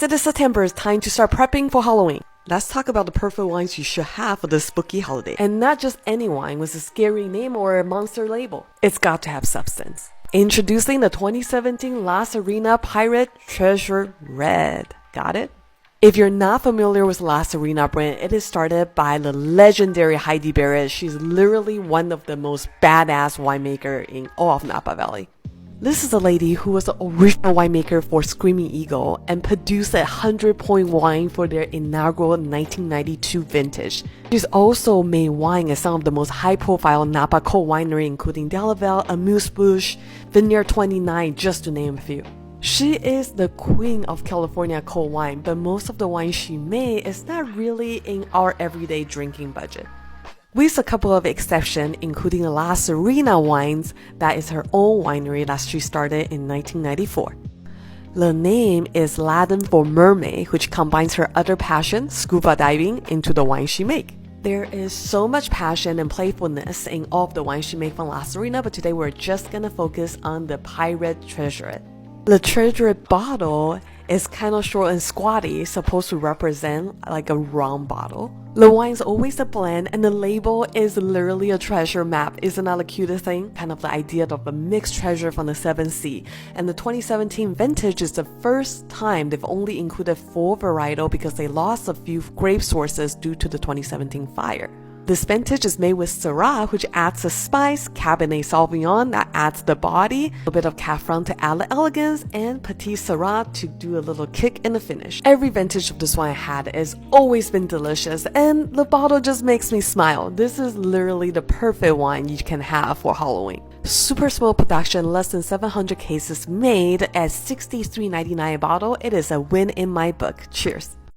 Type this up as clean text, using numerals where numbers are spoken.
it is September, it's time to start prepping for Halloween. Let's talk about the perfect wines you should have for this spooky holiday. And not just any wine with a scary name or a monster label. It's got to have substance. Introducing the 2017 La Sirena Pirate Treasure Red. Got it? If you're not familiar with La Sirena brand, it is started by the legendary Heidi Barrett. She's literally one of the most badass winemaker in all of Napa Valley. This is a lady who was the original winemaker for Screaming Eagle and produced a 100-point wine for their inaugural 1992 vintage. She's also made wine at some of the most high-profile Napa co-winery, including Dalle Valle, Amuse-Bouche, Vineyard 29, just to name a few. She is the queen of California cold wine, but most of the wine she made is not really in our everyday drinking budget. With a couple of exceptions, including the La Sirena wines, that is her own winery that she started in 1994. The name is Latin for mermaid, which combines her other passion, scuba diving, into the wine she makes. There is so much passion and playfulness in all of the wines she made from La Sirena, but today we're just gonna focus on the Pirate Treasure. The treasure bottle is kind of short and squatty, supposed to represent like a rum bottle. The wine is always a blend, and the label is literally a treasure map. Isn't that the cutest thing? Kind of the idea of a mixed treasure from the 7th sea. And the 2017 vintage is the first time they've only included 4 varietal because they lost a few grape sources due to the 2017 fire. This vintage is made with Syrah, which adds the spice, Cabernet Sauvignon that adds the body, a little bit of Cab Franc to add the elegance, and Petite Sirah to do a little kick in the finish. Every vintage of this wine I had has always been delicious, and the bottle just makes me smile. This is literally the perfect wine you can have for Halloween. Super small production, less than 700 cases made at $63.99 a bottle. It is a win in my book. Cheers!